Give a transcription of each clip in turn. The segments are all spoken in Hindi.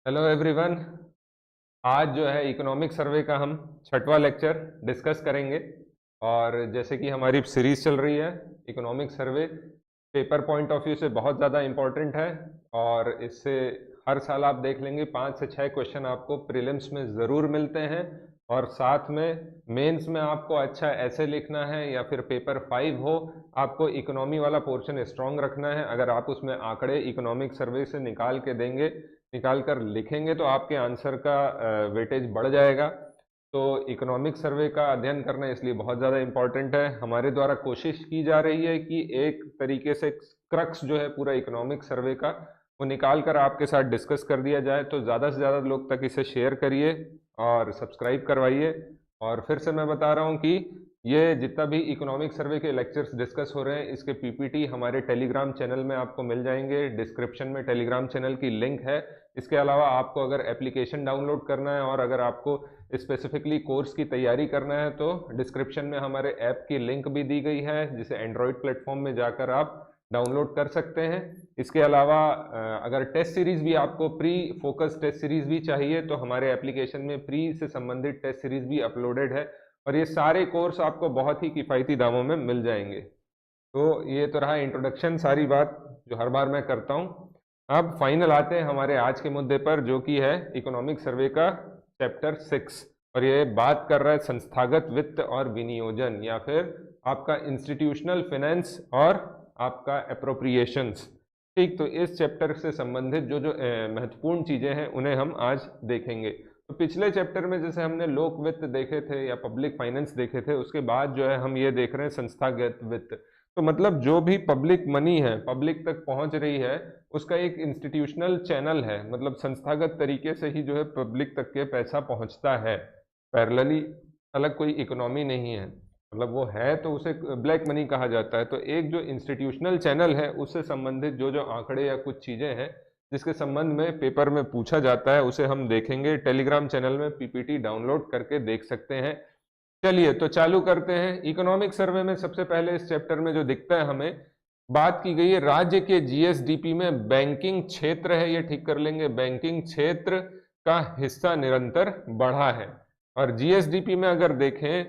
Hello everyone. आज जो है इकोनॉमिक सर्वे का हम छठवां लेक्चर डिस्कस करेंगे। और जैसे कि हमारी सीरीज चल रही है, economic survey paper point of view से बहुत ज़्यादा इम्पोर्टेंट है। और इससे हर साल आप देख लेंगे 5 से 6 क्वेश्चन आपको प्रीलिम्स में ज़रूर मिलते हैं। और साथ में मेंस में आपको अच्छा ऐसे लिखना है या फिर पेपर 5 हो, आपको इकोनॉमी वाला पोर्शन स्ट्रॉन्ग रखना है। अगर आप उसमें आंकड़े इकोनॉमिक सर्वे से निकाल के देंगे, निकाल कर लिखेंगे, तो आपके आंसर का वेटेज बढ़ जाएगा। तो इकोनॉमिक सर्वे का अध्ययन करना इसलिए बहुत ज़्यादा इम्पॉर्टेंट है। हमारे द्वारा कोशिश की जा रही है कि एक तरीके से क्रक्स जो है पूरा इकोनॉमिक सर्वे का, वो निकाल कर आपके साथ डिस्कस कर दिया जाए। तो ज़्यादा से ज़्यादा लोग तक इसे शेयर करिए और सब्सक्राइब करवाइए। और फिर से मैं बता रहा हूँ कि ये जितना भी इकोनॉमिक सर्वे के लेक्चर्स डिस्कस हो रहे हैं, इसके पीपीटी हमारे टेलीग्राम चैनल में आपको मिल जाएंगे। डिस्क्रिप्शन में टेलीग्राम चैनल की लिंक है। इसके अलावा आपको अगर एप्लीकेशन डाउनलोड करना है और अगर आपको स्पेसिफिकली कोर्स की तैयारी करना है, तो डिस्क्रिप्शन में हमारे ऐप की लिंक भी दी गई है, जिसे एंड्रॉयड प्लेटफॉर्म में जाकर आप डाउनलोड कर सकते हैं। इसके अलावा अगर टेस्ट सीरीज भी आपको प्री फोकस टेस्ट सीरीज भी चाहिए, तो हमारे एप्लीकेशन में प्री से संबंधित टेस्ट सीरीज भी अपलोडेड है। और ये सारे कोर्स आपको बहुत ही किफ़ायती दामों में मिल जाएंगे। तो ये तो रहा इंट्रोडक्शन, सारी बात जो हर बार मैं करता हूँ। अब फाइनल आते हैं हमारे आज के मुद्दे पर, जो कि है इकोनॉमिक सर्वे का चैप्टर 6। और ये बात कर रहा है संस्थागत वित्त और विनियोजन, या फिर आपका इंस्टीट्यूशनल फाइनेंस और आपका एप्रोप्रिएशंस। ठीक, तो इस चैप्टर से संबंधित जो जो महत्वपूर्ण चीज़ें हैं, उन्हें हम आज देखेंगे। तो पिछले चैप्टर में जैसे हमने लोक वित्त देखे थे या पब्लिक फाइनेंस देखे थे, उसके बाद जो है हम ये देख रहे हैं संस्थागत वित्त। तो मतलब जो भी पब्लिक मनी है, पब्लिक तक पहुंच रही है, उसका एक इंस्टीट्यूशनल चैनल है। मतलब संस्थागत तरीके से ही जो है पब्लिक तक के पैसा पहुंचता है, पैरेलली, अलग कोई इकोनॉमी नहीं है। मतलब वो है तो उसे ब्लैक मनी कहा जाता है। तो एक जो इंस्टीट्यूशनल चैनल है, उससे संबंधित जो जो आंकड़े या कुछ चीज़ें हैं जिसके संबंध में पेपर में पूछा जाता है, उसे हम देखेंगे। टेलीग्राम चैनल में पीपीटी डाउनलोड करके देख सकते हैं। चलिए तो चालू करते हैं। इकोनॉमिक सर्वे में सबसे पहले इस चैप्टर में जो दिखता है हमें, बात की गई है राज्य के जीएसडीपी में बैंकिंग क्षेत्र है, ये ठीक कर लेंगे, बैंकिंग क्षेत्र का हिस्सा निरंतर बढ़ा है। और जीएसडीपी में अगर देखें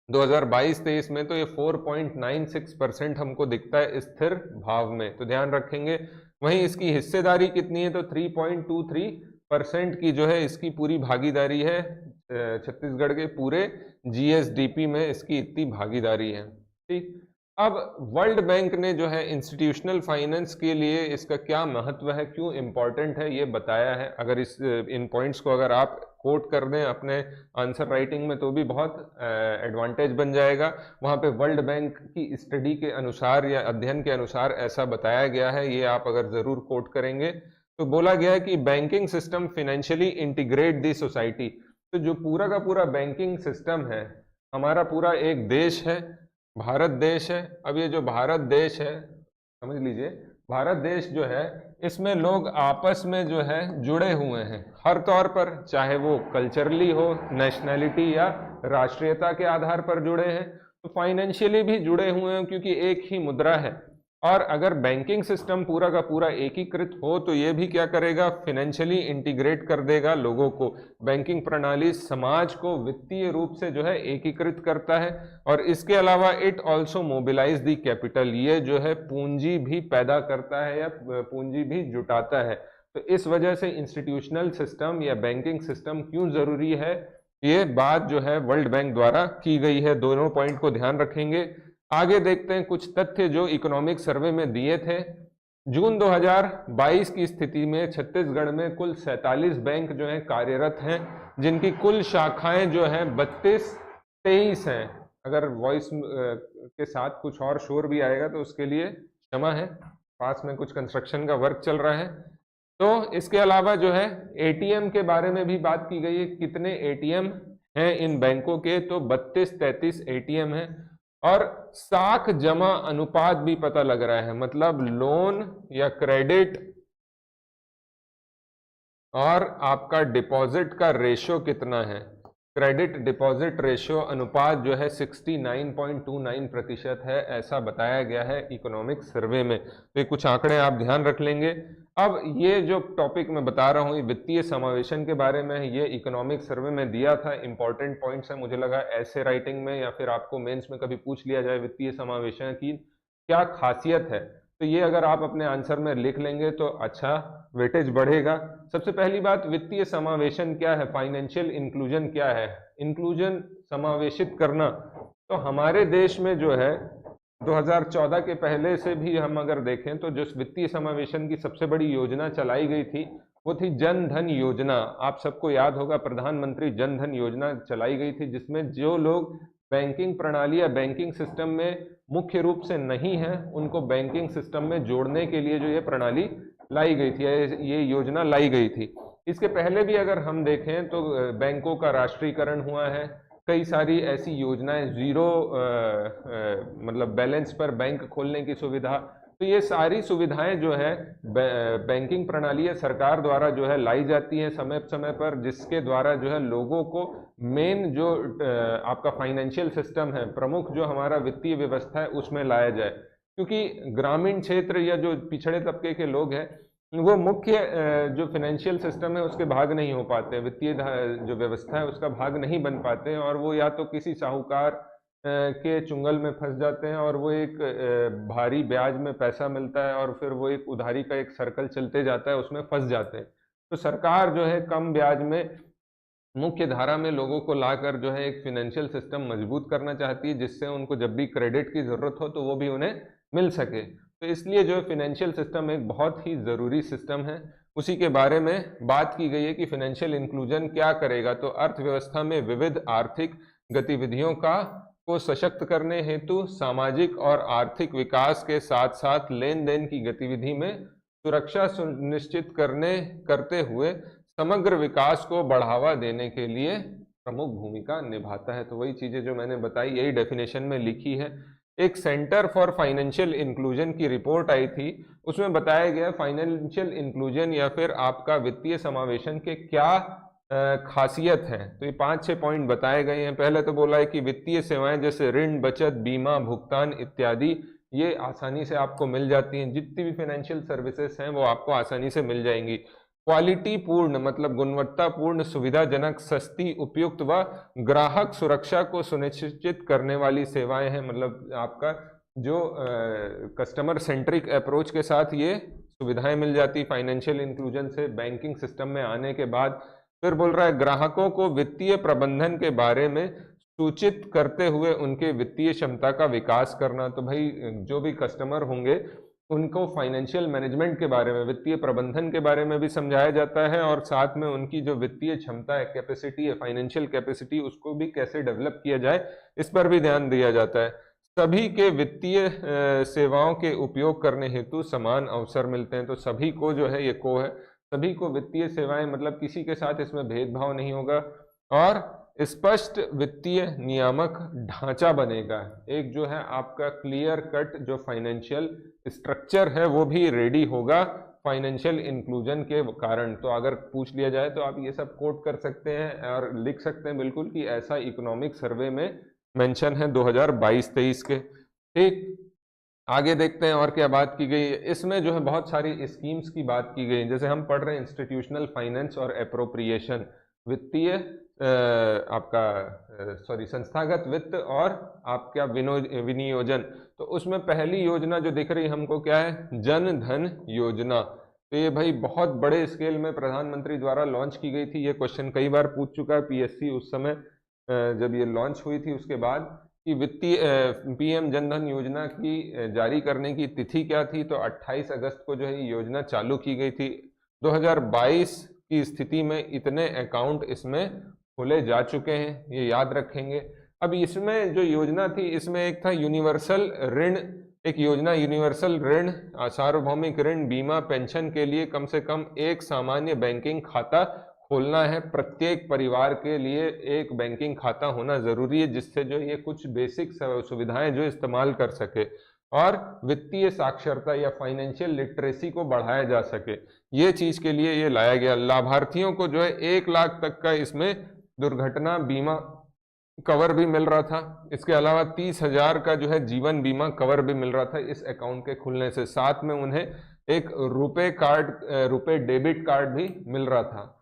2022-23 में, तो ये 4.96% हमको दिखता है स्थिर भाव में, तो ध्यान रखेंगे। वहीं इसकी हिस्सेदारी कितनी है, तो 3.23% की जो है इसकी पूरी भागीदारी है। छत्तीसगढ़ के पूरे जीएसडीपी में इसकी इतनी भागीदारी है। ठीक, अब वर्ल्ड बैंक ने जो है इंस्टीट्यूशनल फाइनेंस के लिए इसका क्या महत्व है, क्यों इंपॉर्टेंट है, ये बताया है। अगर इन पॉइंट्स को अगर आप कोट कर दें अपने आंसर राइटिंग में, तो भी बहुत एडवांटेज बन जाएगा। वहाँ पे वर्ल्ड बैंक की स्टडी के अनुसार या अध्ययन के अनुसार ऐसा बताया गया है, ये आप अगर ज़रूर कोट करेंगे। तो बोला गया है कि banking system financially integrate the society. तो जो पूरा का पूरा बैंकिंग सिस्टम है, हमारा पूरा एक देश है, भारत देश है। अब ये जो भारत देश है, समझ लीजिए, भारत देश जो है, इसमें लोग आपस में जो है जुड़े हुए हैं हर तौर पर, चाहे वो कल्चरली हो, नेशनैलिटी या राष्ट्रीयता के आधार पर जुड़े हैं, तो फाइनेंशियली भी जुड़े हुए हैं, क्योंकि एक ही मुद्रा है। और अगर बैंकिंग सिस्टम पूरा का पूरा एकीकृत हो, तो ये भी क्या करेगा, फाइनेंशियली इंटीग्रेट कर देगा लोगों को। बैंकिंग प्रणाली समाज को वित्तीय रूप से जो है एकीकृत करता है। और इसके अलावा it also mobilise the capital, ये जो है पूंजी भी पैदा करता है या पूंजी भी जुटाता है। तो इस वजह से इंस्टीट्यूशनल सिस्टम या बैंकिंग सिस्टम क्यों जरूरी है, ये बात जो है वर्ल्ड बैंक द्वारा की गई है। दोनों पॉइंट को ध्यान रखेंगे। आगे देखते हैं कुछ तथ्य जो इकोनॉमिक सर्वे में दिए थे। जून 2022 की स्थिति में छत्तीसगढ़ में कुल 47 बैंक जो हैं कार्यरत हैं, जिनकी कुल शाखाएं जो हैं 32-23 हैं। अगर वॉइस के साथ कुछ और शोर भी आएगा तो उसके लिए क्षमा है, पास में कुछ कंस्ट्रक्शन का वर्क चल रहा है। तो इसके अलावा जो है एटीएम के बारे में भी बात की गई है, कितने एटीएम हैं इन बैंकों के, तो 32-33 एटीएम हैं। और साख जमा अनुपात भी पता लग रहा है, मतलब लोन या क्रेडिट और आपका डिपॉजिट का रेशो कितना है। क्रेडिट डिपॉजिट रेशियो अनुपात जो है 69.29% है, ऐसा बताया गया है इकोनॉमिक सर्वे में। तो ये कुछ आंकड़े आप ध्यान रख लेंगे। अब ये जो टॉपिक मैं बता रहा हूँ ये वित्तीय समावेशन के बारे में है, ये इकोनॉमिक सर्वे में दिया था, इंपॉर्टेंट पॉइंट्स है। मुझे लगा ऐसे राइटिंग में या फिर आपको मेंस में कभी पूछ लिया जाए वित्तीय समावेशन की क्या खासियत है, तो ये अगर आप अपने आंसर में लिख लेंगे तो अच्छा वेटेज बढ़ेगा। सबसे पहली बात, वित्तीय समावेशन क्या है, फाइनेंशियल इंक्लूजन क्या है। इंक्लूजन समावेशित करना, तो हमारे देश में जो है 2014 के पहले से भी हम अगर देखें तो जो वित्तीय समावेशन की सबसे बड़ी योजना चलाई गई थी वो थी जन धन योजना। आप सबको याद होगा प्रधानमंत्री जन धन योजना चलाई गई थी, जिसमें जो लोग बैंकिंग प्रणाली या बैंकिंग सिस्टम में मुख्य रूप से नहीं है उनको बैंकिंग सिस्टम में जोड़ने के लिए जो ये प्रणाली लाई गई थी, ये योजना लाई गई थी। इसके पहले भी अगर हम देखें तो बैंकों का राष्ट्रीयकरण हुआ है, कई सारी ऐसी योजनाएं, जीरो मतलब बैलेंस पर बैंक खोलने की सुविधा, तो ये सारी सुविधाएं जो है बैंकिंग प्रणाली या सरकार द्वारा जो है लाई जाती हैं समय समय पर, जिसके द्वारा जो है लोगों को मेन जो आपका फाइनेंशियल सिस्टम है, प्रमुख जो हमारा वित्तीय व्यवस्था है उसमें लाया जाए। क्योंकि ग्रामीण क्षेत्र या जो पिछड़े तबके के लोग हैं वो मुख्य जो फाइनेंशियल सिस्टम है उसके भाग नहीं हो पाते, वित्तीय जो व्यवस्था है उसका भाग नहीं बन पाते, और वो या तो किसी साहूकार के चुंगल में फंस जाते हैं और वो एक भारी ब्याज में पैसा मिलता है और फिर वो एक उधारी का एक सर्कल चलते जाता है, उसमें फंस जाते हैं। तो सरकार जो है कम ब्याज में मुख्य धारा में लोगों को लाकर जो है एक फाइनेंशियल सिस्टम मजबूत करना चाहती है, जिससे उनको जब भी क्रेडिट की जरूरत हो तो वो भी उन्हें मिल सके। तो इसलिए जो है फाइनेंशियल सिस्टम एक बहुत ही ज़रूरी सिस्टम है, उसी के बारे में बात की गई है कि फाइनेंशियल इंक्लूजन क्या करेगा। तो अर्थव्यवस्था में विविध आर्थिक गतिविधियों को सशक्त करने हेतु सामाजिक और आर्थिक विकास के साथ साथ लेन देन की गतिविधि में सुरक्षा सुनिश्चित करते हुए समग्र विकास को बढ़ावा देने के लिए प्रमुख भूमिका निभाता है। तो वही चीजें जो मैंने बताई यही डेफिनेशन में लिखी है। एक सेंटर फॉर फाइनेंशियल इंक्लूजन की रिपोर्ट आई थी, उसमें बताया गया फाइनेंशियल इंक्लूजन या फिर आपका वित्तीय समावेशन के क्या खासियत है। तो ये 5-6 पॉइंट बताए गए हैं। पहले तो बोला है कि वित्तीय सेवाएं जैसे ऋण, बचत, बीमा, भुगतान इत्यादि ये आसानी से आपको मिल जाती हैं। जितनी भी फाइनेंशियल सर्विसेज हैं वो आपको आसानी से मिल जाएंगी। क्वालिटी पूर्ण मतलब गुणवत्तापूर्ण, सुविधाजनक, सस्ती, उपयुक्त व ग्राहक सुरक्षा को सुनिश्चित करने वाली सेवाएं हैं। मतलब आपका जो कस्टमर सेंट्रिक अप्रोच के साथ ये सुविधाएं मिल जाती फाइनेंशियल इंक्लूजन से बैंकिंग सिस्टम में आने के बाद। फिर बोल रहा है ग्राहकों को वित्तीय प्रबंधन के बारे में सूचित करते हुए उनके वित्तीय क्षमता का विकास करना। तो भाई जो भी कस्टमर होंगे उनको फाइनेंशियल मैनेजमेंट के बारे में, वित्तीय प्रबंधन के बारे में भी समझाया जाता है, और साथ में उनकी जो वित्तीय क्षमता है, कैपेसिटी है, फाइनेंशियल कैपेसिटी, उसको भी कैसे डेवलप किया जाए इस पर भी ध्यान दिया जाता है। सभी के वित्तीय सेवाओं के उपयोग करने हेतु समान अवसर मिलते हैं। तो सभी को जो है ये को है, सभी को वित्तीय सेवाएं, मतलब किसी के साथ इसमें भेदभाव नहीं होगा, और स्पष्ट वित्तीय नियामक ढांचा बनेगा। एक जो है आपका क्लियर कट जो फाइनेंशियल स्ट्रक्चर है वो भी रेडी होगा फाइनेंशियल इंक्लूजन के कारण। तो अगर पूछ लिया जाए तो आप ये सब कोट कर सकते हैं और लिख सकते हैं बिल्कुल कि ऐसा इकोनॉमिक सर्वे में मेंशन है 2022-23 के। ठीक, आगे देखते हैं और क्या बात की गई है। इसमें जो है बहुत सारी स्कीम्स की बात की गई, जैसे हम पढ़ रहे हैं इंस्टीट्यूशनल फाइनेंस और एप्रोप्रिएशन, वित्तीय संस्थागत वित्त और आपका विनियोजन। तो उसमें पहली योजना जो दिख रही हमको क्या है, जन धन योजना। तो ये भाई बहुत बड़े स्केल में प्रधानमंत्री द्वारा लॉन्च की गई थी। ये क्वेश्चन कई बार पूछ चुका है पीएससी उस समय जब ये लॉन्च हुई थी उसके बाद, कि वित्तीय पीएम जनधन योजना की जारी करने की तिथि क्या थी। तो 28 अगस्त को जो है ये योजना चालू की गई थी। 2022 की स्थिति में इतने अकाउंट इसमें खोले जा चुके हैं, ये याद रखेंगे। अब इसमें जो योजना थी इसमें एक था यूनिवर्सल ऋण, एक योजना यूनिवर्सल ऋण, सार्वभौमिक ऋण, बीमा, पेंशन के लिए कम से कम एक सामान्य बैंकिंग खाता खोलना है। प्रत्येक परिवार के लिए एक बैंकिंग खाता होना जरूरी है, जिससे जो ये कुछ बेसिक सुविधाएं जो इस्तेमाल कर सके, और वित्तीय साक्षरता या फाइनेंशियल लिटरेसी को बढ़ाया जा सके। ये चीज के लिए ये लाया गया। लाभार्थियों को जो है 1 लाख तक का इसमें दुर्घटना बीमा कवर भी मिल रहा था। इसके अलावा 30,000 का जो है जीवन बीमा कवर भी मिल रहा था इस अकाउंट के खुलने से। साथ में उन्हें एक रुपए डेबिट कार्ड भी मिल रहा था।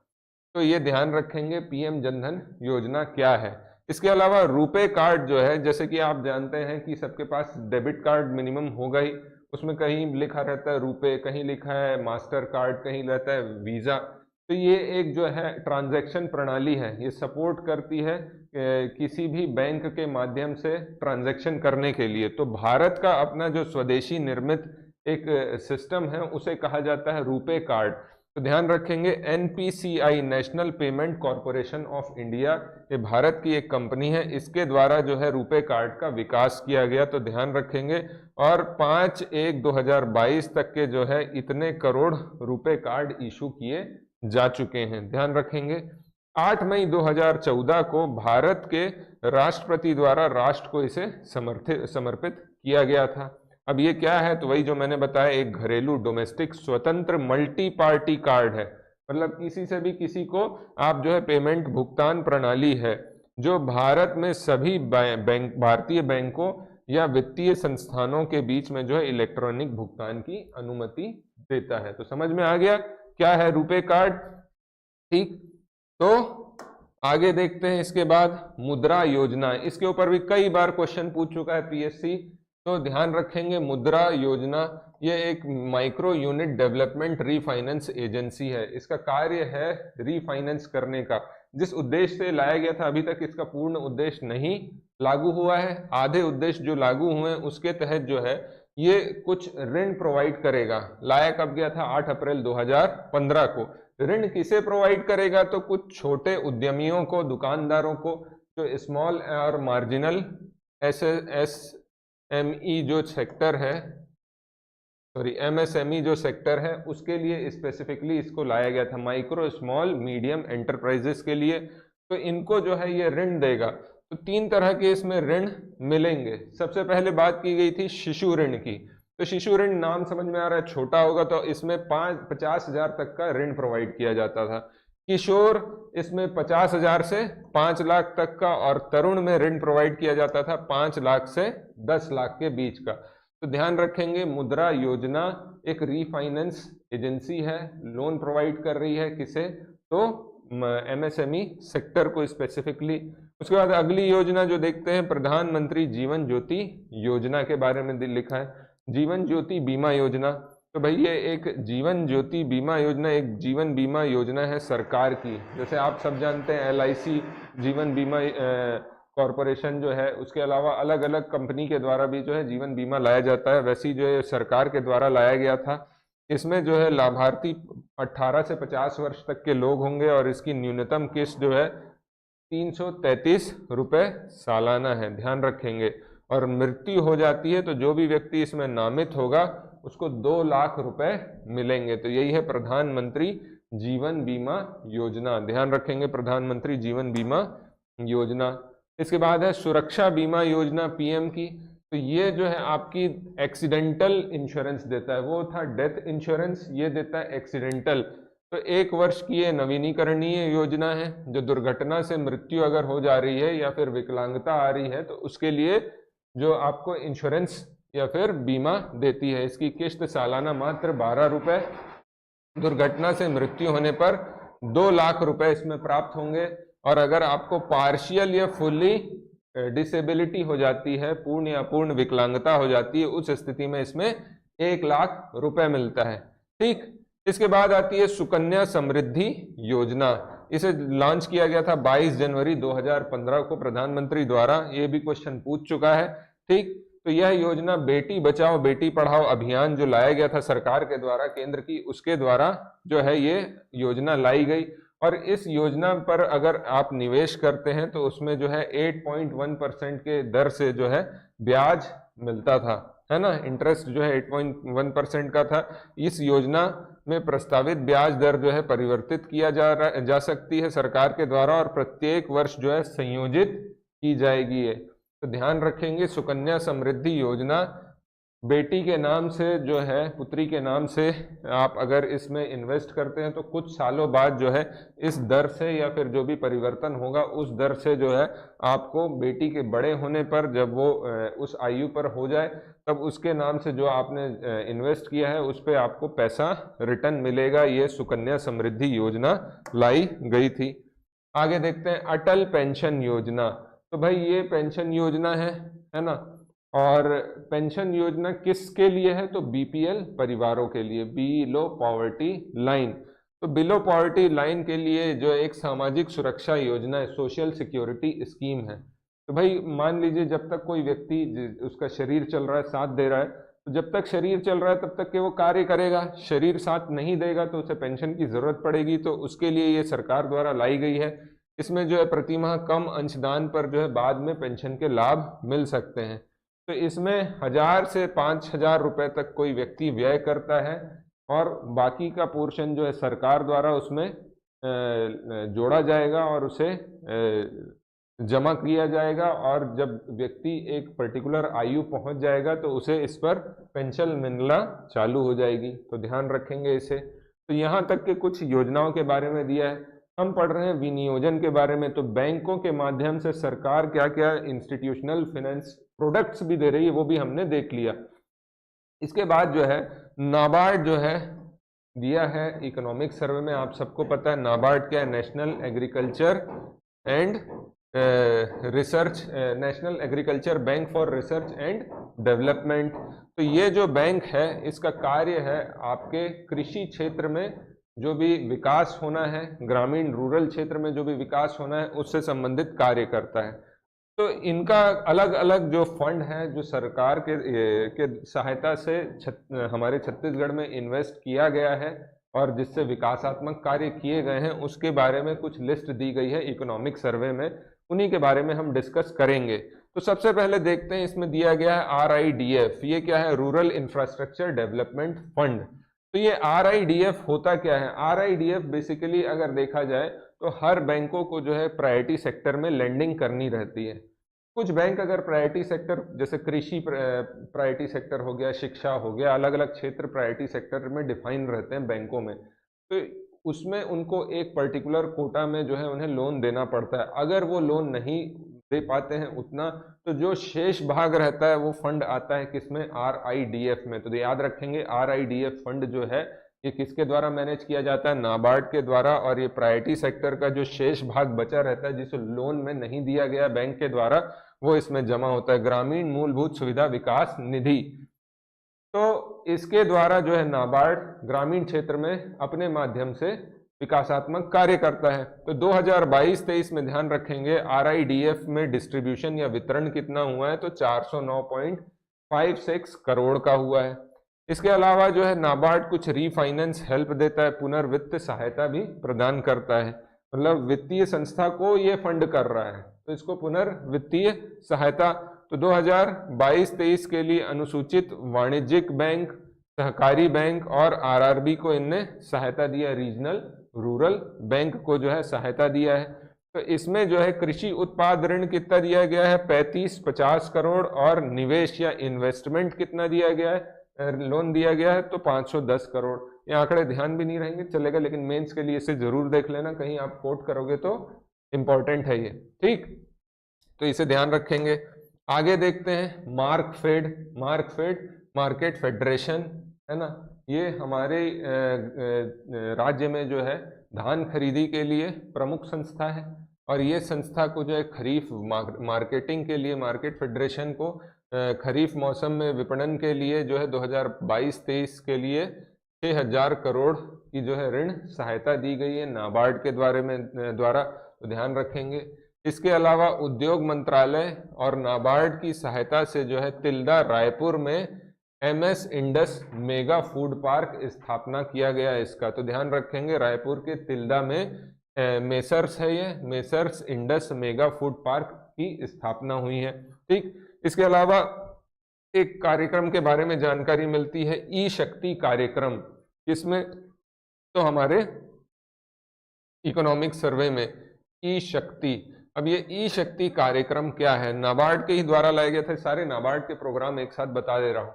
तो ये ध्यान रखेंगे पीएम जनधन योजना क्या है। इसके अलावा रुपे कार्ड जो है, जैसे कि आप जानते हैं कि सबके पास डेबिट कार्ड मिनिमम होगा ही, उसमें कहीं लिखा रहता है रुपे, कहीं लिखा है मास्टर कार्ड, कहीं रहता है वीज़ा। तो ये एक जो है ट्रांजैक्शन प्रणाली है, ये सपोर्ट करती है किसी भी बैंक के माध्यम से ट्रांजैक्शन करने के लिए। तो भारत का अपना जो स्वदेशी निर्मित एक सिस्टम है उसे कहा जाता है रुपे कार्ड। तो ध्यान रखेंगे NPCI, national payment corporation of India, ये भारत की एक कंपनी है, इसके द्वारा जो है रुपे कार्ड का विकास किया गया। तो ध्यान रखेंगे। और 5/1/2022 तक के जो है इतने करोड़ रुपे कार्ड इशू किए जा चुके हैं, ध्यान रखेंगे। 8 मई 2014 को भारत के राष्ट्रपति द्वारा राष्ट्र को इसे समर्पित किया गया था। अब ये क्या है, तो वही जो मैंने बताया, एक घरेलू डोमेस्टिक स्वतंत्र मल्टी पार्टी कार्ड है। मतलब किसी से भी किसी को आप जो है पेमेंट भुगतान प्रणाली है जो भारत में सभी भारतीय बैंकों या वित्तीय संस्थानों के बीच में जो है इलेक्ट्रॉनिक भुगतान की अनुमति देता है। तो समझ में आ गया क्या है रुपे कार्ड, ठीक। तो आगे देखते हैं। इसके बाद मुद्रा योजना, इसके ऊपर भी कई बार क्वेश्चन पूछ चुका है पीएससी। तो ध्यान रखेंगे मुद्रा योजना ये एक micro unit development refinance agency है। इसका कार्य है रीफाइनेंस करने का। जिस उद्देश्य से लाया गया था अभी तक इसका पूर्ण उद्देश्य नहीं लागू हुआ है, आधे उद्देश्य जो लागू हुए हैं उसके तहत जो है ये कुछ ऋण प्रोवाइड करेगा। लाया कब गया था? 8 अप्रैल 2015 को। ऋण किसे प्रोवाइड करेगा? तो कुछ छोटे उद्यमियों को, दुकानदारों को, जो स्मॉल और मार्जिनल एसएमई जो सेक्टर है, सॉरी एमएसएमई जो सेक्टर है उसके लिए स्पेसिफिकली इसको लाया गया था, माइक्रो स्मॉल मीडियम एंटरप्राइजेस के लिए। तो इनको जो है ये ऋण देगा। तो 3 तरह के इसमें ऋण मिलेंगे। सबसे पहले बात की गई थी शिशु ऋण की। तो शिशु ऋण नाम समझ में आ रहा है, छोटा होगा तो इसमें 50,000 तक का ऋण प्रोवाइड किया जाता था। किशोर इसमें 50,000 से 5 लाख तक का, और तरुण में ऋण प्रोवाइड किया जाता था 5 लाख से 10 लाख के बीच का। तो ध्यान रखेंगे मुद्रा योजना एक रीफाइनेंस एजेंसी है, लोन प्रोवाइड कर रही है किसे? तो एमएसएमई सेक्टर को स्पेसिफिकली। उसके बाद अगली योजना जो देखते हैं प्रधानमंत्री जीवन ज्योति योजना के बारे में लिखा है, जीवन ज्योति बीमा योजना। तो भाई ये एक जीवन ज्योति बीमा योजना एक जीवन बीमा योजना है सरकार की। जैसे आप सब जानते हैं एलआईसी जीवन बीमा कॉरपोरेशन जो है, उसके अलावा अलग अलग कंपनी के द्वारा भी जो है जीवन बीमा लाया जाता है, वैसी जो है सरकार के द्वारा लाया गया था। इसमें जो है लाभार्थी 18 से 50 वर्ष तक के लोग होंगे और इसकी न्यूनतम किस्त जो है 333 रुपये सालाना है, ध्यान रखेंगे। और मृत्यु हो जाती है तो जो भी व्यक्ति इसमें नामित होगा उसको 2 लाख रुपए मिलेंगे। तो यही है प्रधानमंत्री जीवन बीमा योजना, ध्यान रखेंगे प्रधानमंत्री जीवन बीमा योजना। इसके बाद है सुरक्षा बीमा योजना पीएम की। तो ये जो है आपकी एक्सीडेंटल इंश्योरेंस देता है, वो था डेथ इंश्योरेंस, ये देता है एक्सीडेंटल। तो 1 वर्ष की ये नवीनीकरणीय योजना है। जो दुर्घटना से मृत्यु अगर हो जा रही है या फिर विकलांगता आ रही है तो उसके लिए जो आपको इंश्योरेंस या फिर बीमा देती है। इसकी किस्त सालाना मात्र 12 रुपये, दुर्घटना से मृत्यु होने पर 2 लाख रुपए इसमें प्राप्त होंगे। और अगर आपको पार्शियल या फुल्ली डिसेबिलिटी हो जाती है, पूर्ण या पूर्ण विकलांगता हो जाती है, उस स्थिति में इसमें 1 लाख रुपए मिलता है, ठीक। इसके बाद आती है सुकन्या समृद्धि योजना। इसे लॉन्च किया गया था 22 जनवरी 2015 को प्रधानमंत्री द्वारा। ये भी क्वेश्चन पूछ चुका है, ठीक। तो यह योजना बेटी बचाओ बेटी पढ़ाओ अभियान जो लाया गया था सरकार के द्वारा, केंद्र की, उसके द्वारा जो है ये योजना लाई गई। और इस योजना पर अगर आप निवेश करते हैं तो उसमें जो है 8.1% के दर से जो है ब्याज मिलता था, है ना। इंटरेस्ट जो है 8.1% का था। इस योजना में प्रस्तावित ब्याज दर जो है परिवर्तित किया जा सकती है सरकार के द्वारा, और प्रत्येक वर्ष जो है संयोजित की जाएगी। ये तो ध्यान रखेंगे सुकन्या समृद्धि योजना बेटी के नाम से जो है, पुत्री के नाम से आप अगर इसमें इन्वेस्ट करते हैं तो कुछ सालों बाद जो है इस दर से या फिर जो भी परिवर्तन होगा उस दर से जो है आपको बेटी के बड़े होने पर, जब वो उस आयु पर हो जाए, तब उसके नाम से जो आपने इन्वेस्ट किया है उस पर आपको पैसा रिटर्न मिलेगा। ये सुकन्या समृद्धि योजना लाई गई थी। आगे देखते हैं अटल पेंशन योजना। तो भाई ये पेंशन योजना है ना, और पेंशन योजना किसके लिए है? तो बीपीएल परिवारों के लिए, बिलो पॉवर्टी लाइन। तो बिलो पॉवर्टी लाइन के लिए जो एक सामाजिक सुरक्षा योजना है, सोशल सिक्योरिटी स्कीम है। तो भाई मान लीजिए जब तक कोई व्यक्ति, उसका शरीर चल रहा है, साथ दे रहा है, तो जब तक शरीर चल रहा है तब तक के वो कार्य करेगा। शरीर साथ नहीं देगा तो उसे पेंशन की जरूरत पड़ेगी, तो उसके लिए ये सरकार द्वारा लाई गई है। इसमें जो है प्रतिमाह कम अंशदान पर जो है बाद में पेंशन के लाभ मिल सकते हैं। तो इसमें 1000 से 5000 रुपए तक कोई व्यक्ति व्यय करता है और बाकी का पोर्शन जो है सरकार द्वारा उसमें जोड़ा जाएगा और उसे जमा किया जाएगा, और जब व्यक्ति एक पर्टिकुलर आयु पहुंच जाएगा तो उसे इस पर पेंशन मिलना चालू हो जाएगी। तो ध्यान रखेंगे इसे। तो यहाँ तक के कुछ योजनाओं के बारे में दिया है। हम पढ़ रहे हैं विनियोजन के बारे में। तो बैंकों के माध्यम से सरकार क्या क्या इंस्टीट्यूशनल फाइनेंस प्रोडक्ट्स भी दे रही है, वो भी हमने देख लिया। इसके बाद जो है नाबार्ड जो है दिया है इकोनॉमिक सर्वे में। आप सबको पता है नाबार्ड क्या है? National agriculture and research, national agriculture bank for research and development. तो ये जो बैंक है इसका कार्य है आपके कृषि क्षेत्र में जो भी विकास होना है, ग्रामीण रूरल क्षेत्र में जो भी विकास होना है उससे संबंधित कार्य करता है। तो इनका अलग अलग जो फंड है जो सरकार के सहायता से हमारे छत्तीसगढ़ में इन्वेस्ट किया गया है और जिससे विकासात्मक कार्य किए गए हैं, उसके बारे में कुछ लिस्ट दी गई है इकोनॉमिक सर्वे में। उन्हीं के बारे में हम डिस्कस करेंगे। तो सबसे पहले देखते हैं, इसमें दिया गया है RIDF। ये क्या है? Rural infrastructure development fund. तो ये RIDF होता क्या है? RIDF बेसिकली अगर देखा जाए तो हर बैंकों को जो है प्रायोरिटी सेक्टर में लेंडिंग करनी रहती है। कुछ बैंक अगर प्रायोरिटी सेक्टर, जैसे कृषि प्रायोरिटी सेक्टर हो गया, शिक्षा हो गया, अलग अलग क्षेत्र प्रायोरिटी सेक्टर में डिफाइन रहते हैं बैंकों में, तो उसमें उनको एक पर्टिकुलर कोटा में जो है उन्हें लोन देना पड़ता है। अगर वो लोन नहीं दे पाते हैं उतना, तो जो शेष भाग रहता है वो फंड आता है किसमें? RIDF में। तो याद रखेंगे RIDF फंड जो है ये किसके द्वारा मैनेज किया जाता है? नाबार्ड के द्वारा। और ये प्रायोरिटी सेक्टर का जो शेष भाग बचा रहता है जिसे लोन में नहीं दिया गया बैंक के द्वारा, वो इसमें जमा होता है, ग्रामीण मूलभूत सुविधा विकास निधि। तो इसके द्वारा जो है नाबार्ड ग्रामीण क्षेत्र में अपने माध्यम से विकासात्मक कार्य करता है। तो 2022-23 में ध्यान रखेंगे RIDF में डिस्ट्रीब्यूशन या वितरण कितना हुआ है? तो 409.56 करोड़ का हुआ है। इसके अलावा जो है नाबार्ड कुछ रीफाइनेंस हेल्प देता है, पुनर्वित्त सहायता भी प्रदान करता है। मतलब वित्तीय संस्था को ये फंड कर रहा है तो इसको पुनर्वित्तीय सहायता। तो 2022-23 के लिए अनुसूचित वाणिज्यिक बैंक, सहकारी बैंक और RRB को इनने सहायता दिया, रीजनल रूरल बैंक को जो है सहायता दिया है। तो इसमें जो है कृषि उत्पाद ऋण कितना दिया गया है? 35-50 करोड़। और निवेश या इन्वेस्टमेंट कितना दिया गया है? लोन दिया गया है तो 510 करोड़। ये आंकड़े ध्यान भी नहीं रहेंगे चलेगा, लेकिन मेंस के लिए इसे जरूर देख लेना, कहीं आप कोट करोगे तो इंपॉर्टेंट है ये, ठीक। तो इसे ध्यान रखेंगे। आगे देखते हैं मार्कफेड। मार्कफेड मार्केट फेडरेशन है ना, ये हमारे राज्य में जो है धान खरीदी के लिए प्रमुख संस्था है। और ये संस्था को जो है खरीफ मार्केटिंग के लिए, मार्केट फेडरेशन को खरीफ मौसम में विपणन के लिए जो है 2022-23 के लिए 6000 करोड़ की जो है ऋण सहायता दी गई है नाबार्ड के द्वारा। तो ध्यान रखेंगे। इसके अलावा उद्योग मंत्रालय और नाबार्ड की सहायता से जो है तिल्दा रायपुर में MS Indus mega food park स्थापना किया गया है इसका। तो ध्यान रखेंगे रायपुर के तिल्दा में मेसर्स है, ये messrs Indus mega food park की स्थापना हुई है, ठीक। इसके अलावा एक कार्यक्रम के बारे में जानकारी मिलती है, ई शक्ति कार्यक्रम। इसमें तो हमारे इकोनॉमिक सर्वे में ई शक्ति, अब ये ई शक्ति कार्यक्रम क्या है? नाबार्ड के ही द्वारा लाया गया था। सारे नाबार्ड के प्रोग्राम एक साथ बता दे रहा हूँ।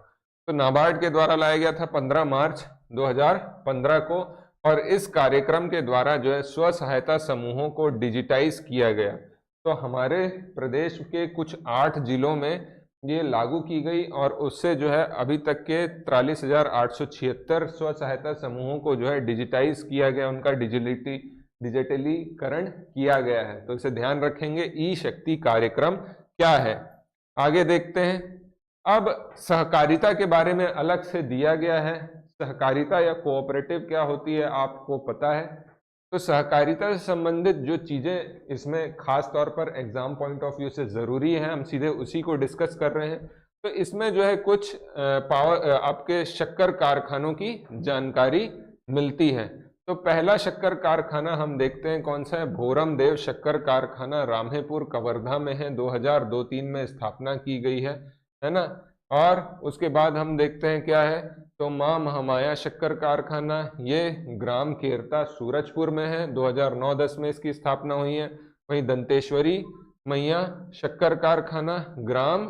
तो नाबार्ड के द्वारा लाया गया था 15 मार्च 2015 को, और इस कार्यक्रम के द्वारा जो है स्व सहायता समूहों को डिजिटाइज किया गया। तो हमारे प्रदेश के कुछ 8 जिलों में ये लागू की गई, और उससे जो है अभी तक के 43,876 स्व सहायता समूहों को जो है डिजिटाइज किया गया, उनका डिजिटलीकरण किया गया है। तो इसे ध्यान रखेंगे, ई शक्ति कार्यक्रम क्या है। आगे देखते हैं। अब सहकारिता के बारे में अलग से दिया गया है। सहकारिता या कोऑपरेटिव क्या होती है आपको पता है। तो सहकारिता से संबंधित जो चीजें इसमें खास तौर पर एग्जाम पॉइंट ऑफ व्यू से जरूरी है, हम सीधे उसी को डिस्कस कर रहे हैं। तो इसमें जो है कुछ आपके शक्कर कारखानों की जानकारी मिलती है। तो पहला शक्कर कारखाना हम देखते हैं कौन सा है, भोरम देव शक्कर कारखाना रामेपुर कवर्धा में है, 2002-03 में स्थापना की गई है ना। और उसके बाद हम देखते हैं क्या है, तो मां महामाया शक्कर कारखाना, ये ग्राम केरता सूरजपुर में है, 2009-10 में इसकी स्थापना हुई है। वहीं दंतेश्वरी मैया शक्कर कारखाना ग्राम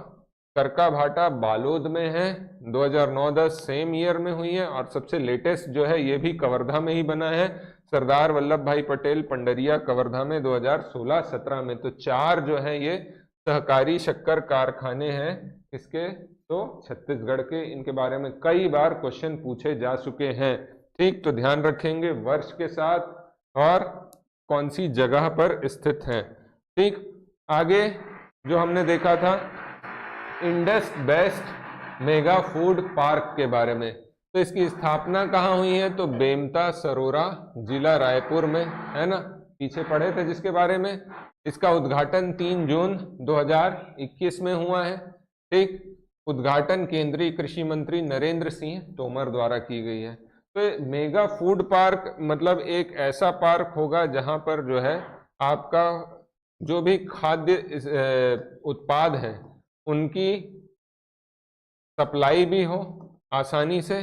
करका भाटा बालोद में है, 2009-10 सेम ईयर में हुई है। और सबसे लेटेस्ट जो है ये भी कवर्धा में ही बना है, सरदार वल्लभ भाई पटेल पंडरिया कवर्धा में 2016-17 में। तो 4 जो है ये सहकारी शक्कर कारखाने हैं इसके, तो छत्तीसगढ़ के। इनके बारे में कई बार क्वेश्चन पूछे जा चुके हैं, ठीक। तो ध्यान रखेंगे वर्ष के साथ और कौन सी जगह पर स्थित है, ठीक। आगे जो हमने देखा था Indus best mega food park के बारे में। तो इसकी स्थापना कहाँ हुई है, तो बेमता सरोरा जिला रायपुर में, है ना, पीछे पढ़े थे जिसके बारे में। इसका उद्घाटन 3 जून 2021 में हुआ है, ठीक। उद्घाटन केंद्रीय कृषि मंत्री नरेंद्र सिंह तोमर द्वारा की गई है। तो मेगा फूड पार्क मतलब एक ऐसा पार्क होगा जहां पर जो है आपका जो भी खाद्य उत्पाद है उनकी सप्लाई भी हो, आसानी से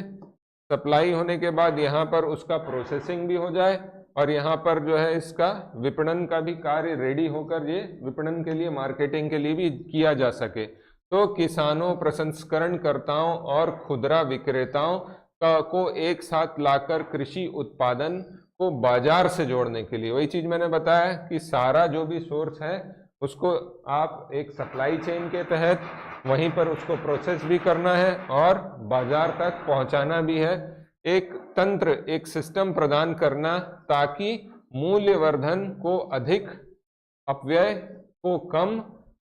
सप्लाई होने के बाद यहाँ पर उसका प्रोसेसिंग भी हो जाए, और यहाँ पर जो है इसका विपणन का भी कार्य रेडी होकर ये विपणन के लिए, मार्केटिंग के लिए भी किया जा सके। तो किसानों, प्रसंस्करणकर्ताओं और खुदरा विक्रेताओं को एक साथ लाकर कृषि उत्पादन को बाजार से जोड़ने के लिए, वही चीज मैंने बताया कि सारा जो भी सोर्स है उसको आप एक सप्लाई चेन के तहत वहीं पर उसको प्रोसेस भी करना है और बाजार तक पहुंचाना भी है। एक तंत्र, एक सिस्टम प्रदान करना ताकि मूल्यवर्धन को अधिक, अपव्यय को कम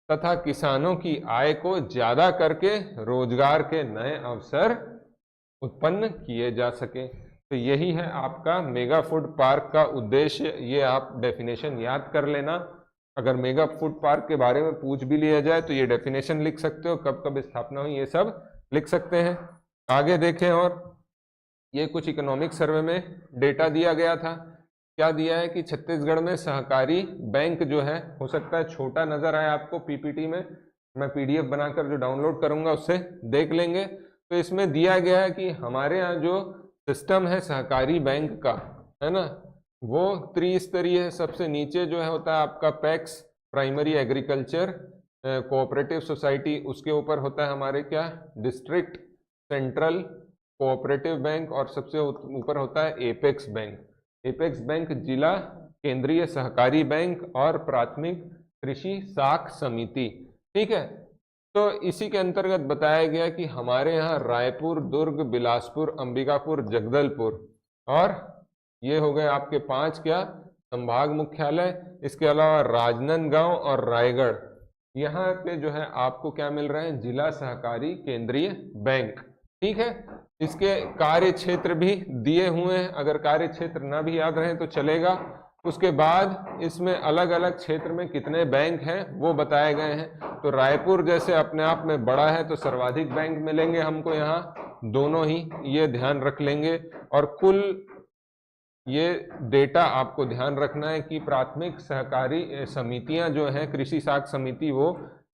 तथा किसानों की आय को ज्यादा करके रोजगार के नए अवसर उत्पन्न किए जा सके। तो यही है आपका मेगा फूड पार्क का उद्देश्य। ये आप डेफिनेशन याद कर लेना। अगर मेगा फूड पार्क के बारे में पूछ भी लिया जाए तो ये डेफिनेशन लिख सकते हो, कब कब स्थापना हुई ये सब लिख सकते हैं। आगे देखें, और ये कुछ इकोनॉमिक सर्वे में डेटा दिया गया था। क्या दिया है कि छत्तीसगढ़ में सहकारी बैंक जो है, हो सकता है छोटा नजर आए आपको पीपीटी में, मैं पीडीएफ बनाकर जो डाउनलोड करूंगा उससे देख लेंगे। तो इसमें दिया गया है कि हमारे यहाँ जो सिस्टम है सहकारी बैंक का, है ना, वो त्रिस्तरीय है। सबसे नीचे जो है होता है आपका PACS, primary agriculture cooperative society, उसके ऊपर होता है हमारे क्या, डिस्ट्रिक्ट सेंट्रल कोऑपरेटिव बैंक, और सबसे ऊपर होता है एपेक्स बैंक। एपेक्स बैंक जिला केंद्रीय सहकारी बैंक और प्राथमिक कृषि साख समिति, ठीक है। तो इसी के अंतर्गत बताया गया कि हमारे यहाँ रायपुर, दुर्ग, बिलासपुर, अंबिकापुर, जगदलपुर, और ये हो गए आपके 5 क्या संभाग मुख्यालय। इसके अलावा राजनांदगांव और रायगढ़, यहाँ पे जो है आपको क्या मिल रहा है, जिला सहकारी केंद्रीय बैंक, ठीक है। इसके कार्य क्षेत्र भी दिए हुए हैं, अगर कार्य क्षेत्र ना भी याद रहे तो चलेगा। उसके बाद इसमें अलग अलग क्षेत्र में कितने बैंक हैं वो बताए गए हैं। तो रायपुर जैसे अपने आप में बड़ा है तो सर्वाधिक बैंक मिलेंगे हमको यहाँ, दोनों ही, ये ध्यान रख लेंगे। और कुल ये डेटा आपको ध्यान रखना है कि प्राथमिक सहकारी समितियां जो हैं, कृषि साख समिति, वो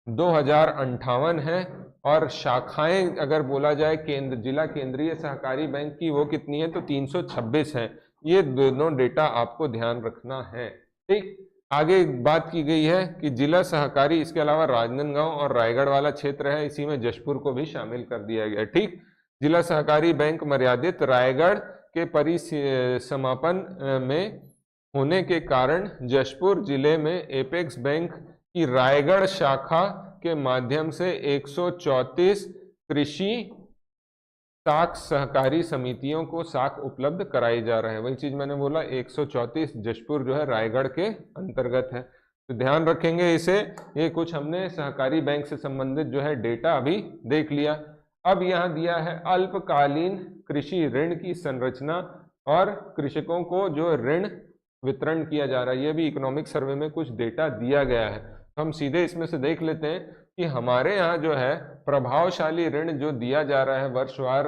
2058 है, और शाखाएं अगर बोला जाए केंद्र, जिला केंद्रीय सहकारी बैंक की, वो कितनी है, तो 326 है। ये दोनों डेटा आपको ध्यान रखना है, ठीक। आगे बात की गई है कि जिला सहकारी, इसके अलावा राजनांदगांव और रायगढ़ वाला क्षेत्र है, इसी में जशपुर को भी शामिल कर दिया गया। ठीक, जिला सहकारी बैंक मर्यादित रायगढ़ के परिसमापन में होने के कारण जशपुर जिले में एपेक्स बैंक की रायगढ़ शाखा के माध्यम से 134 कृषि साख सहकारी समितियों को साख उपलब्ध कराई जा रहे हैं। वही चीज मैंने बोला, 134 जशपुर जो है रायगढ़ के अंतर्गत है, तो ध्यान रखेंगे इसे। ये कुछ हमने सहकारी बैंक से संबंधित जो है डेटा अभी देख लिया। अब यहाँ दिया है अल्पकालीन कृषि ऋण की संरचना और कृषकों को जो ऋण वितरण किया जा रहा है, ये भी इकोनॉमिक सर्वे में कुछ डेटा दिया गया है। तो हम सीधे इसमें से देख लेते हैं कि हमारे यहाँ जो है प्रभावशाली ऋण जो दिया जा रहा है वर्षवार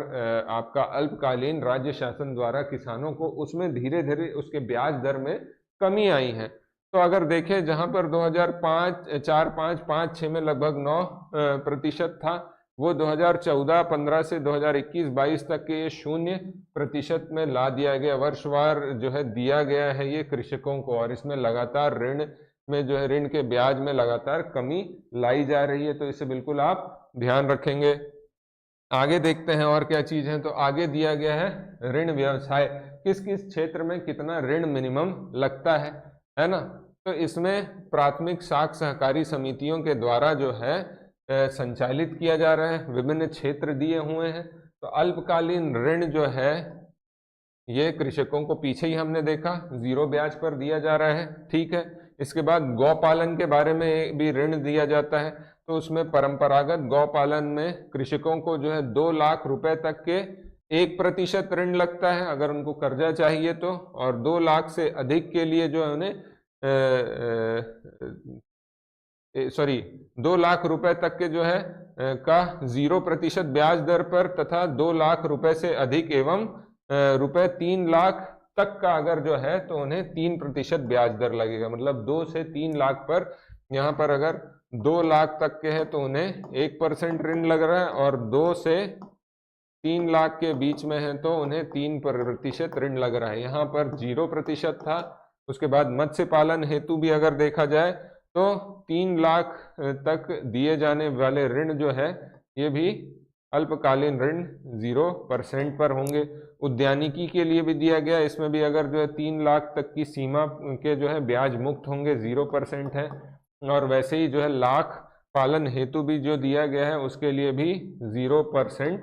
आपका अल्पकालीन राज्य शासन द्वारा किसानों को, उसमें धीरे धीरे उसके ब्याज दर में कमी आई है। तो अगर देखें, जहां पर 2004-5 में लगभग 9% था, वो 2014-15 से 2021-22 तक के ये 0% में ला दिया गया। वर्षवार जो है दिया गया है ये कृषकों को, और इसमें लगातार ऋण में जो है ऋण के ब्याज में लगातार कमी लाई जा रही है, तो इसे बिल्कुल आप ध्यान रखेंगे। आगे देखते हैं और क्या चीज है। तो आगे दिया गया है ऋण व्यवसाय, किस किस क्षेत्र में कितना ऋण मिनिमम लगता है ना। तो इसमें प्राथमिक साख सहकारी समितियों के द्वारा जो है संचालित किया जा रहा है, विभिन्न क्षेत्र दिए हुए हैं। तो अल्पकालीन ऋण जो है ये कृषकों को पीछे ही हमने देखा 0 ब्याज पर दिया जा रहा है, ठीक है। इसके बाद गौपालन के बारे में भी ऋण दिया जाता है, तो उसमें परंपरागत गौपालन में कृषकों को जो है 2 लाख रुपए तक के 1% ऋण लगता है अगर उनको कर्जा चाहिए तो, और 2 लाख से अधिक के लिए जो है उन्हें 2 लाख रुपए तक के जो है का 0% ब्याज दर पर, तथा 2 लाख रुपए से अधिक एवं रुपए 3 लाख तक का अगर जो है तो उन्हें 3% ब्याज दर लगेगा। मतलब 2 से 3 लाख पर, यहाँ पर अगर 2 लाख तक के हैं तो उन्हें 1% ऋण लग रहा है, और 2 से 3 लाख के बीच में है तो उन्हें 3% ऋण लग रहा है। यहाँ पर 0% था। उसके बाद मत्स्य पालन हेतु भी अगर देखा जाए तो 3 लाख तक दिए जाने वाले ऋण जो है ये भी अल्पकालीन ऋण 0% पर होंगे। उद्यानिकी के लिए भी दिया गया, इसमें भी अगर जो है 3 लाख तक की सीमा के जो है ब्याज मुक्त होंगे, 0% है। और वैसे ही जो है लाख पालन हेतु भी जो दिया गया है उसके लिए भी 0%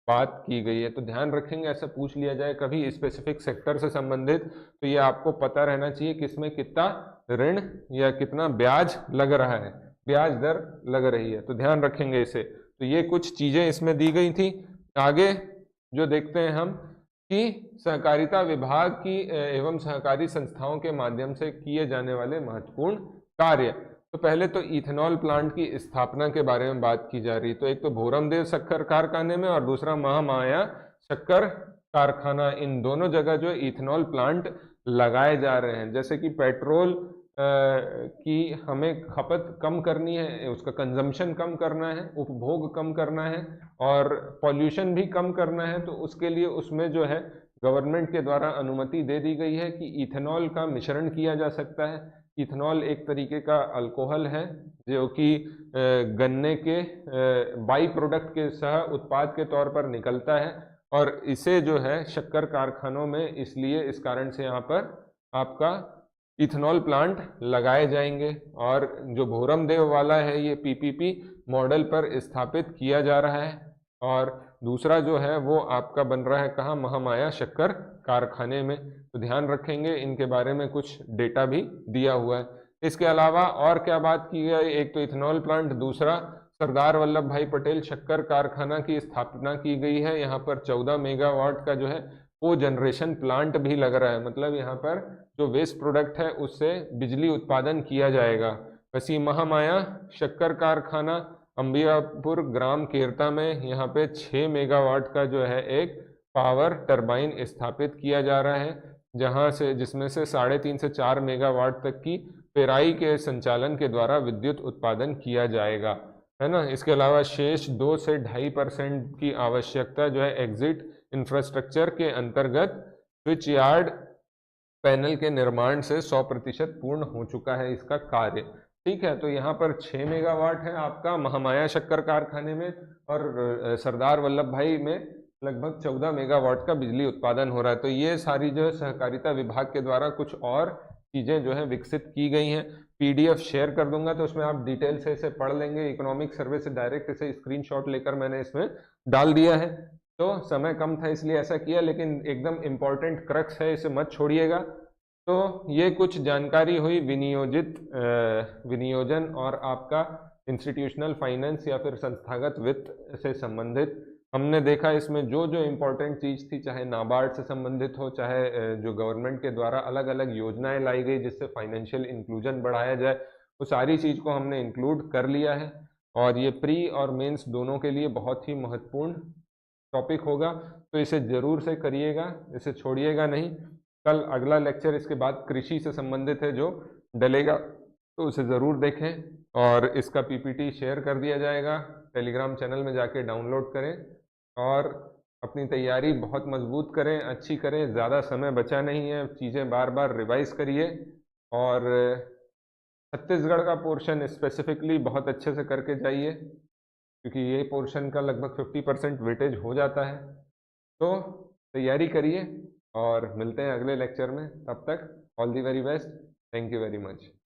बात की गई है। तो ध्यान रखेंगे, ऐसा पूछ लिया जाए कभी स्पेसिफिक सेक्टर से संबंधित, तो ये आपको पता रहना चाहिए किसमें कितना ऋण या कितना ब्याज लग रहा है, ब्याज दर लग रही है, तो ध्यान रखेंगे इसे। तो ये कुछ चीजें इसमें दी गई थी। आगे जो देखते हैं हम कि सहकारिता विभाग की एवं सहकारी संस्थाओं के माध्यम से किए जाने वाले महत्वपूर्ण कार्य। तो पहले तो इथेनॉल प्लांट की स्थापना के बारे में बात की जा रही। तो एक तो भोरमदेव शक्कर कारखाने में और दूसरा महामाया शक्कर कारखाना, इन दोनों जगह जो इथेनॉल प्लांट लगाए जा रहे हैं। जैसे कि पेट्रोल की हमें खपत कम करनी है, उसका कंजम्पशन कम करना है, उपभोग कम करना है और पॉल्यूशन भी कम करना है, तो उसके लिए उसमें जो है गवर्नमेंट के द्वारा अनुमति दे दी गई है कि इथेनॉल का मिश्रण किया जा सकता है। इथेनॉल एक तरीके का अल्कोहल है जो कि गन्ने के बाई प्रोडक्ट के सह उत्पाद के तौर पर निकलता है, और इसे जो है शक्कर कारखानों में इसलिए इस कारण से यहाँ पर आपका इथेनॉल प्लांट लगाए जाएंगे। और जो भोरमदेव वाला है ये पीपीपी मॉडल पर स्थापित किया जा रहा है, और दूसरा जो है वो आपका बन रहा है कहाँ, महामाया शक्कर कारखाने में। तो ध्यान रखेंगे, इनके बारे में कुछ डेटा भी दिया हुआ है। इसके अलावा और क्या बात की गई, एक तो इथेनॉल प्लांट, दूसरा सरदार वल्लभ भाई पटेल शक्कर कारखाना की स्थापना की गई है। यहाँ पर 14 मेगावाट का जो है वो जनरेशन प्लांट भी लग रहा है, मतलब यहाँ पर जो वेस्ट प्रोडक्ट है उससे बिजली उत्पादन किया जाएगा। वैसे महामाया शक्कर कारखाना अंबियापुर ग्राम केरता में यहाँ पे 6 मेगावाट का जो है एक पावर टरबाइन स्थापित किया जा रहा है, जहाँ से जिसमें से 3.5 से 4 मेगावाट तक की पेराई के संचालन के द्वारा विद्युत उत्पादन किया जाएगा, है ना। इसके अलावा शेष 2 से 2.5% की आवश्यकता जो है एग्जिट इंफ्रास्ट्रक्चर के अंतर्गत स्विच यार्ड पैनल के निर्माण से 100% पूर्ण हो चुका है इसका कार्य। ठीक है, तो यहाँ पर 6 मेगावाट है आपका महामाया शक्कर कारखाने में, और सरदार वल्लभ भाई में लगभग 14 मेगावाट का बिजली उत्पादन हो रहा है। तो ये सारी जो है सहकारिता विभाग के द्वारा कुछ और चीज़ें जो है विकसित की गई हैं। PDF शेयर कर दूंगा, तो उसमें आप डिटेल से इसे पढ़ लेंगे। इकोनॉमिक सर्वे से डायरेक्ट इसे स्क्रीनशॉट लेकर मैंने इसमें डाल दिया है। तो समय कम था इसलिए ऐसा किया, लेकिन एकदम इम्पोर्टेंट क्रक्स है, इसे मत छोड़िएगा। तो ये कुछ जानकारी हुई विनियोजन और आपका इंस्टीट्यूशनल फाइनेंस या फिर संस्थागत वित्त से संबंधित। हमने देखा इसमें जो जो इम्पोर्टेंट चीज़ थी, चाहे नाबार्ड से संबंधित हो, चाहे जो गवर्नमेंट के द्वारा अलग अलग योजनाएं लाई गई जिससे फाइनेंशियल इंक्लूजन बढ़ाया जाए, वो सारी चीज़ को हमने इंक्लूड कर लिया है। और ये प्री और मेंस दोनों के लिए बहुत ही महत्वपूर्ण टॉपिक होगा, तो इसे ज़रूर से करिएगा, इसे छोड़िएगा नहीं। कल अगला लेक्चर इसके बाद कृषि से संबंधित है जो डलेगा, तो उसे ज़रूर देखें। और इसका PPT शेयर कर दिया जाएगा, टेलीग्राम चैनल में जाके डाउनलोड करें और अपनी तैयारी बहुत मजबूत करें, अच्छी करें। ज़्यादा समय बचा नहीं है, चीज़ें बार बार रिवाइज करिए। और छत्तीसगढ़ का पोर्शन स्पेसिफिकली बहुत अच्छे से करके जाइए, क्योंकि ये पोर्शन का लगभग 50% वेटेज हो जाता है। तो तैयारी करिए और मिलते हैं अगले लेक्चर में। तब तक all the very best. Thank you very much.